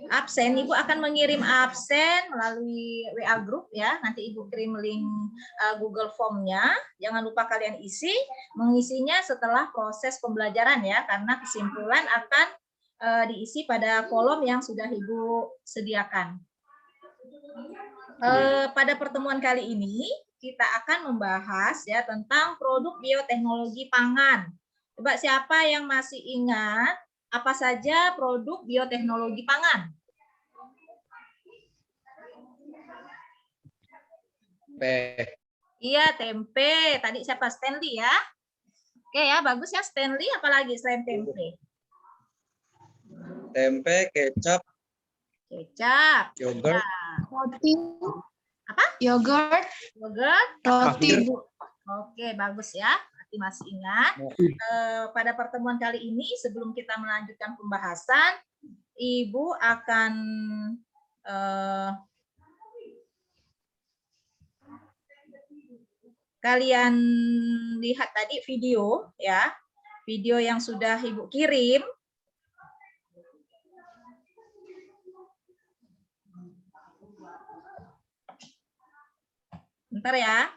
Absen, Ibu akan mengirim absen melalui WA Group ya. Nanti Ibu kirim link Google Form-nya. Jangan lupa kalian mengisinya setelah proses pembelajaran ya, karena kesimpulan akan diisi pada kolom yang sudah Ibu sediakan. Pada pertemuan kali ini kita akan membahas ya tentang produk bioteknologi pangan. Coba siapa yang masih ingat apa saja produk bioteknologi pangan? Iya, tempe. Tadi siapa? Stanley ya. Oke ya, bagus ya Stanley. Apalagi selain tempe? Tempe, kecap, yogurt, roti, apa? Yogurt, roti. Oke, bagus ya. Berarti masih ingat. Pada pertemuan kali ini, sebelum kita melanjutkan pembahasan, Ibu akan kalian lihat tadi video ya, video yang sudah Ibu kirim. Bentar ya.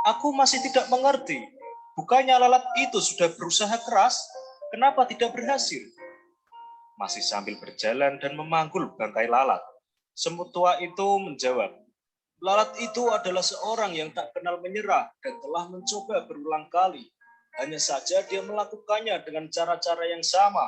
Aku masih tidak mengerti. Bukannya lalat itu sudah berusaha keras, kenapa tidak berhasil? Masih sambil berjalan dan memanggul bangkai lalat, semut tua itu menjawab, lalat itu adalah seorang yang tak kenal menyerah dan telah mencoba berulang kali. Hanya saja dia melakukannya dengan cara-cara yang sama.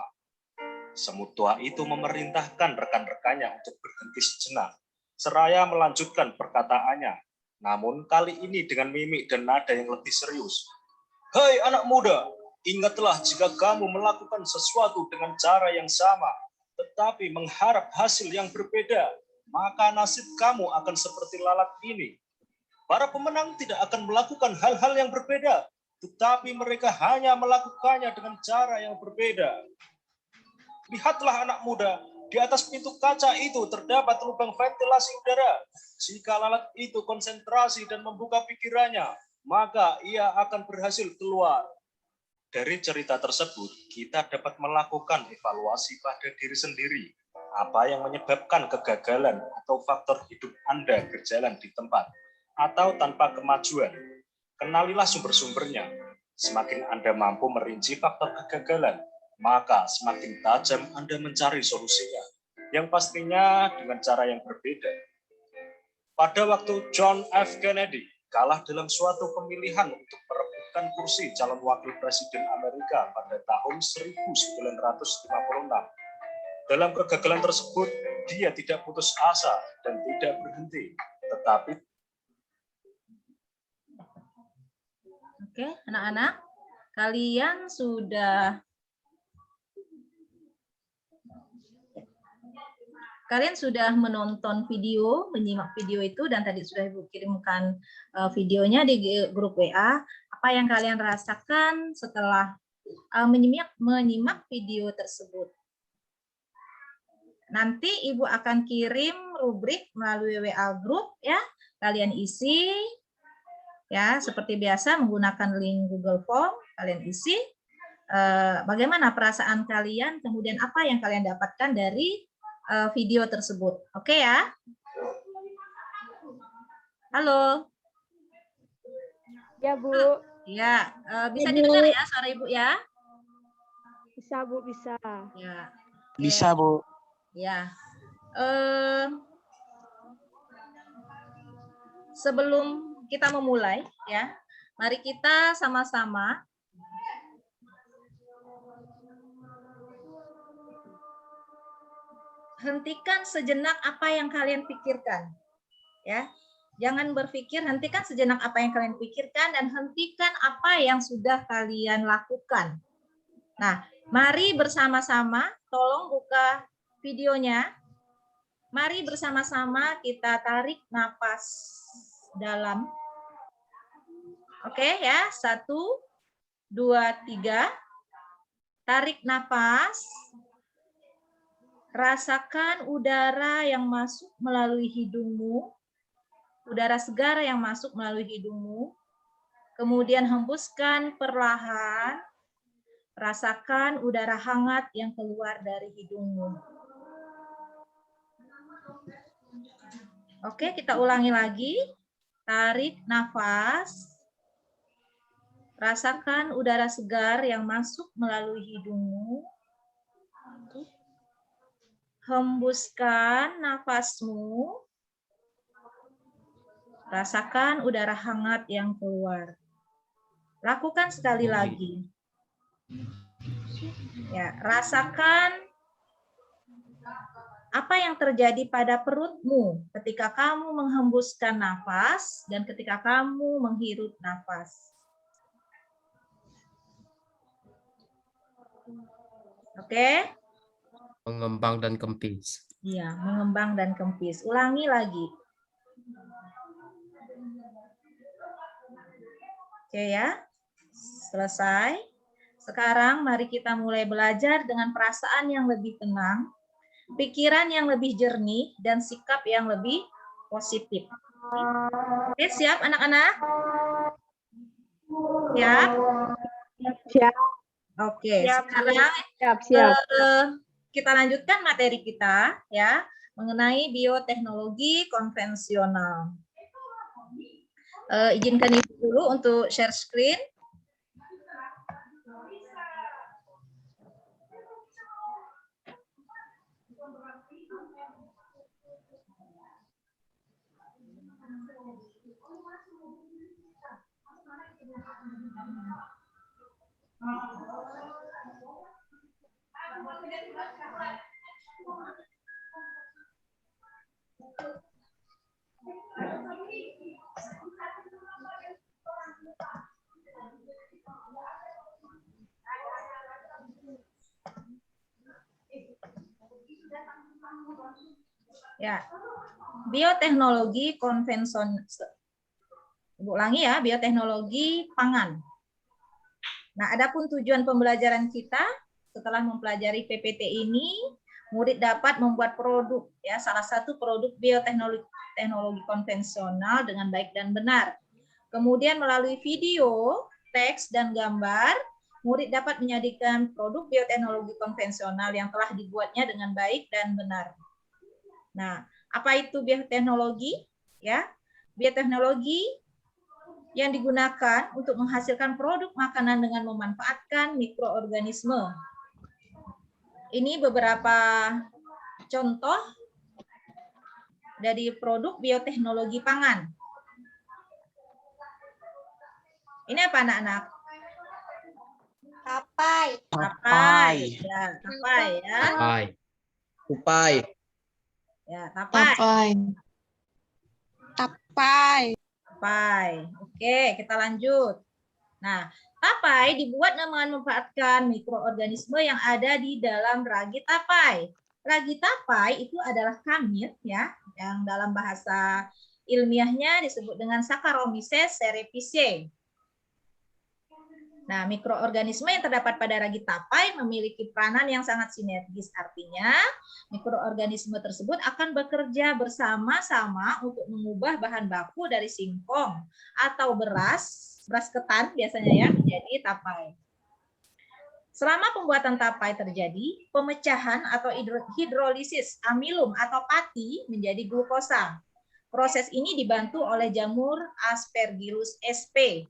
Semut tua itu memerintahkan rekan-rekannya untuk berhenti sejenak, seraya melanjutkan perkataannya. Namun kali ini dengan mimik dan nada yang lebih serius. Hai anak muda, ingatlah jika kamu melakukan sesuatu dengan cara yang sama, tetapi mengharap hasil yang berbeda, maka nasib kamu akan seperti lalat ini. Para pemenang tidak akan melakukan hal-hal yang berbeda, tetapi mereka hanya melakukannya dengan cara yang berbeda. Lihatlah anak muda, di atas pintu kaca itu terdapat lubang ventilasi udara. Jika lalat itu konsentrasi dan membuka pikirannya, maka ia akan berhasil keluar. Dari cerita tersebut, kita dapat melakukan evaluasi pada diri sendiri. Apa yang menyebabkan kegagalan atau faktor hidup Anda berjalan di tempat atau tanpa kemajuan. Kenalilah sumber-sumbernya. Semakin Anda mampu merinci faktor kegagalan, maka semakin tajam Anda mencari solusinya, yang pastinya dengan cara yang berbeda. Pada waktu John F. Kennedy kalah dalam suatu pemilihan untuk merebutkan kursi calon wakil presiden Amerika pada tahun 1956. Dalam kegagalan tersebut, dia tidak putus asa dan tidak berhenti, tetapi Oke, anak-anak, kalian sudah menonton video, menyimak video itu, dan tadi sudah Ibu kirimkan videonya di grup WA. Apa yang kalian rasakan setelah menyimak video tersebut? Nanti Ibu akan kirim rubrik melalui WA grup ya. Kalian isi ya, seperti biasa menggunakan link Google Form, kalian isi bagaimana perasaan kalian, kemudian apa yang kalian dapatkan dari video tersebut. Oke ya? Halo? Ya, Bu. Ya, bisa didengar ya suara Ibu ya? Bisa, Bu, bisa. Ya. Oke. Bisa, Bu. Ya. Sebelum kita memulai ya, mari kita sama-sama hentikan sejenak apa yang kalian pikirkan. Ya. Jangan berpikir, hentikan sejenak apa yang kalian pikirkan dan hentikan apa yang sudah kalian lakukan. Nah, mari bersama-sama, tolong buka videonya. Mari bersama-sama kita tarik napas dalam. Oke ya, 1, 2, 3. Tarik napas. Rasakan udara yang masuk melalui hidungmu. Udara segar yang masuk melalui hidungmu. Kemudian hembuskan perlahan. Rasakan udara hangat yang keluar dari hidungmu. Oke, kita ulangi lagi. Tarik nafas. Rasakan udara segar yang masuk melalui hidungmu. Hembuskan nafasmu. Rasakan udara hangat yang keluar. Lakukan sekali lagi. Ya, rasakan apa yang terjadi pada perutmu ketika kamu menghembuskan nafas dan ketika kamu menghirup nafas. Oke? Mengembang dan kempis. Iya, mengembang dan kempis. Ulangi lagi. Oke ya, selesai. Sekarang mari kita mulai belajar dengan perasaan yang lebih tenang, pikiran yang lebih jernih, dan sikap yang lebih positif. Oke, siap anak-anak? Siap? Siap. Oke, Siap, sekarang siap. kita lanjutkan materi kita ya mengenai bioteknologi konvensional. Izinkan Ibu dulu untuk share screen. Ya, bioteknologi konvensional. Ulangi ya, bioteknologi pangan. Nah, adapun tujuan pembelajaran kita setelah mempelajari PPT ini, murid dapat membuat produk ya, salah satu produk bioteknologi konvensional dengan baik dan benar. Kemudian melalui video, teks dan gambar, murid dapat menjadikan produk bioteknologi konvensional yang telah dibuatnya dengan baik dan benar. Nah, apa itu bioteknologi? Ya, bioteknologi yang digunakan untuk menghasilkan produk makanan dengan memanfaatkan mikroorganisme. Ini beberapa contoh dari produk bioteknologi pangan. Ini apa anak-anak? Tapai. Tapai. Ya, tapai ya. Tapai. Tupai. Ya, tapai. Tapai. Tapai. Oke, kita lanjut. Nah, tapai dibuat dengan memanfaatkan mikroorganisme yang ada di dalam ragi tapai. Ragi tapai itu adalah kamir ya, yang dalam bahasa ilmiahnya disebut dengan Saccharomyces cerevisiae. Nah, mikroorganisme yang terdapat pada ragi tapai memiliki peranan yang sangat sinergis. Artinya, mikroorganisme tersebut akan bekerja bersama-sama untuk mengubah bahan baku dari singkong atau beras ketan biasanya ya, menjadi tapai. Selama pembuatan tapai terjadi, pemecahan atau hidrolisis amilum atau pati menjadi glukosa. Proses ini dibantu oleh jamur Aspergillus sp.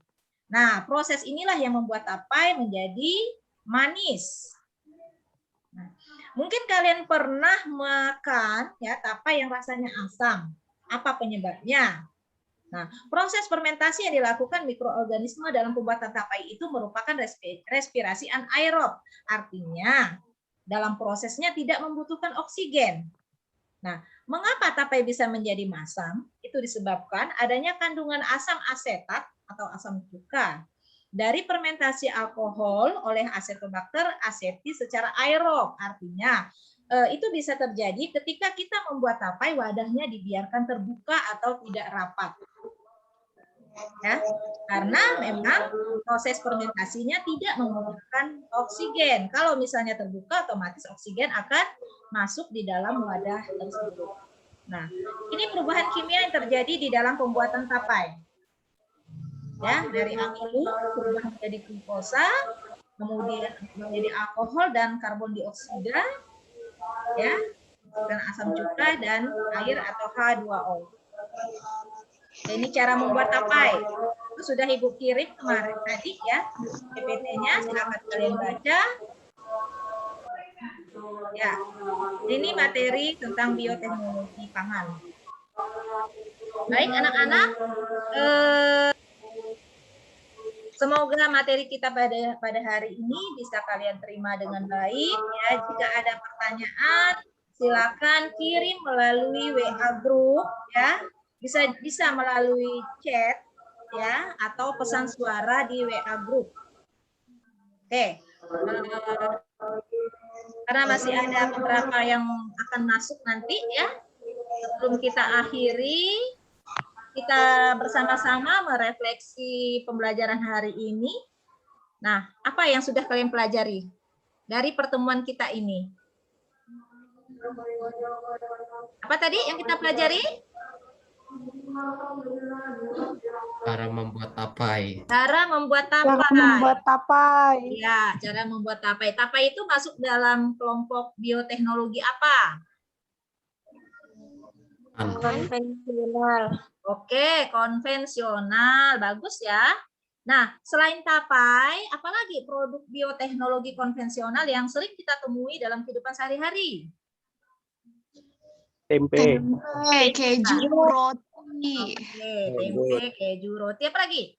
Nah, proses inilah yang membuat tapai menjadi manis. Nah, mungkin kalian pernah makan ya tapai yang rasanya asam. Apa penyebabnya? Nah, proses fermentasi yang dilakukan mikroorganisme dalam pembuatan tapai itu merupakan respirasi anaerob. Artinya, dalam prosesnya tidak membutuhkan oksigen. Nah, mengapa tapai bisa menjadi masam? Itu disebabkan adanya kandungan asam asetat atau asam cuka dari fermentasi alkohol oleh Acetobacter aceti secara aerob. Artinya, itu bisa terjadi ketika kita membuat tapai wadahnya dibiarkan terbuka atau tidak rapat. Ya, karena memang proses fermentasinya tidak menggunakan oksigen. Kalau misalnya terbuka, otomatis oksigen akan masuk di dalam wadah tersebut. Nah, ini perubahan kimia yang terjadi di dalam pembuatan tapai. Ya, dari amilum berubah menjadi glukosa, kemudian menjadi alkohol dan karbon dioksida, ya, dan asam cuka dan air atau H2O. Ini cara membuat tapai. Itu sudah Ibu kirim kemarin tadi ya, PPT-nya, silakan kalian baca. Ya, ini materi tentang bioteknologi pangan. Baik anak-anak, semoga materi kita pada hari ini bisa kalian terima dengan baik. Ya, jika ada pertanyaan, silakan kirim melalui WA group ya. Bisa melalui chat ya atau pesan suara di WA group. Oke. Karena masih ada beberapa yang akan masuk nanti ya. Sebelum kita akhiri, kita bersama-sama merefleksi pembelajaran hari ini. Nah, apa yang sudah kalian pelajari dari pertemuan kita ini? Apa tadi yang kita pelajari? Cara membuat tapai. Cara membuat tapai. Cara membuat tapai. Ya, cara membuat tapai. Tapai itu masuk dalam kelompok bioteknologi apa? Konvensional. Oke, konvensional. Bagus ya. Nah, selain tapai, apalagi produk bioteknologi konvensional yang sering kita temui dalam kehidupan sehari-hari? Tempe. Keju, roti, Oke, tempe, keju, roti. Apa lagi?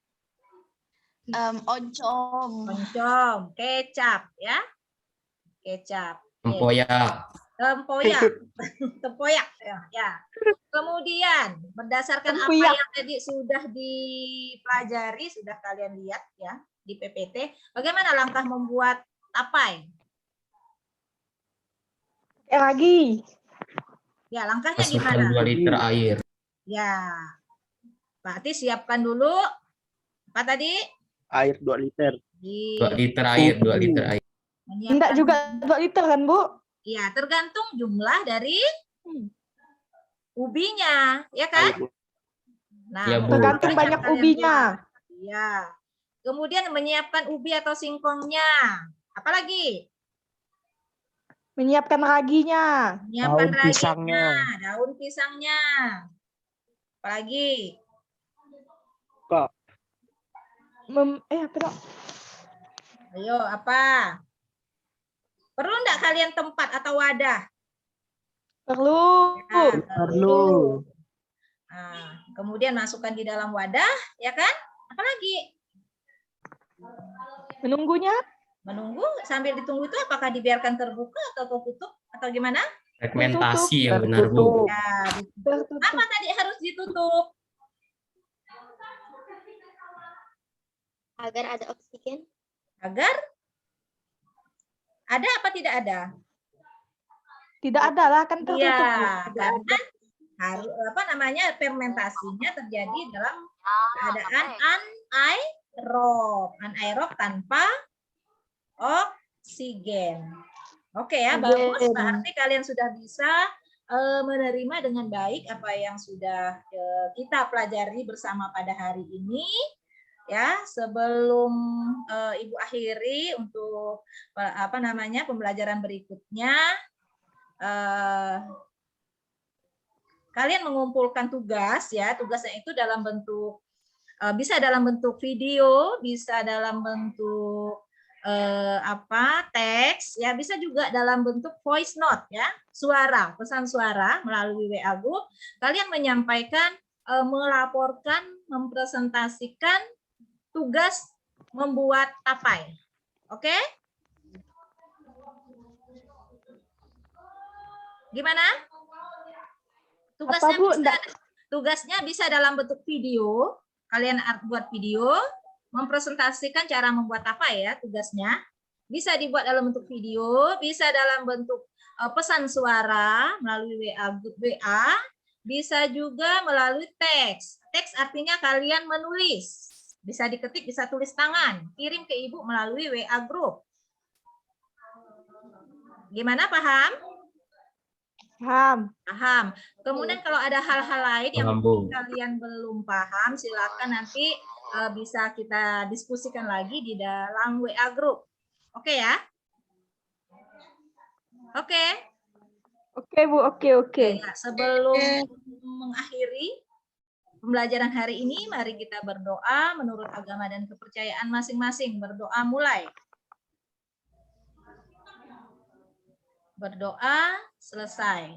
oncom, Oncom, kecap ya. Kecap. Tempoyak. Tempoyak. Tempoyak ya, ya. Kemudian berdasarkan apa Tempoyak. yang tadi sudah dipelajari, sudah kalian lihat ya di PPT, bagaimana langkah membuat tapai? Lagi. Ya, langkahnya Masukkan gimana? 2 liter air. Ya. Berarti siapkan dulu apa tadi? Air 2 liter. 2 liter air, 2 liter air. Enggak Menyiapkan, juga 2 liter kan, Bu? ya tergantung jumlah dari Hmm. ubinya, ya kan? Air. Nah, Ya, Bu. Tergantung makanya banyak kalian ubinya. buat. Ya. Kemudian menyiapkan ubi atau singkongnya. Apalagi? Menyiapkan raginya. Menyiapkan Daun raginya, pisangnya. daun pisangnya. Apalagi? Kak, Apa dong? Ayo, apa? Perlu enggak kalian tempat atau wadah? Perlu. Ya, perlu. Nah, kemudian masukkan di dalam wadah, ya kan? Apalagi? Menunggunya. Menunggu sambil ditunggu itu apakah dibiarkan terbuka atau tertutup atau gimana? Segmentasi yang benar, Bu. Tertutup. Ya, ditutup. Tertutup. Apa tadi harus ditutup? Agar ada oksigen. Agar ada apa tidak ada? Tidak ada lah, kan tertutup. Iya, Bu. karena harus apa namanya fermentasinya terjadi dalam keadaan anaerob, anaerob tanpa oksigen. Oke ya, bagus. Berarti kalian sudah bisa menerima dengan baik apa yang sudah kita pelajari bersama pada hari ini. Ya, sebelum Ibu akhiri untuk apa namanya pembelajaran berikutnya, kalian mengumpulkan tugas ya, tugasnya itu dalam bentuk bisa dalam bentuk video, bisa dalam bentuk teks, ya bisa juga dalam bentuk voice note ya, suara, pesan suara melalui WA Group. Kalian menyampaikan, melaporkan, mempresentasikan tugas membuat tapai. Oke? Gimana? Tugasnya Apa, Bu? tugasnya bisa dalam bentuk video. Kalian buat video, mempresentasikan cara membuat apa ya tugasnya. Bisa dibuat dalam bentuk video, bisa dalam bentuk pesan suara melalui WA, bisa juga melalui teks. Teks artinya kalian menulis. Bisa diketik, bisa tulis tangan. Kirim ke Ibu melalui WA Group. Gimana, paham? Paham. Paham. Kemudian kalau ada hal-hal lain yang Paham, Bu. kalian belum paham, silakan nanti bisa kita diskusikan lagi di dalam WA Group. Oke ya? Oke. Oke, Bu. Oke. Ya, sebelum mengakhiri pembelajaran hari ini, mari kita berdoa menurut agama dan kepercayaan masing-masing. Berdoa mulai. Berdoa selesai.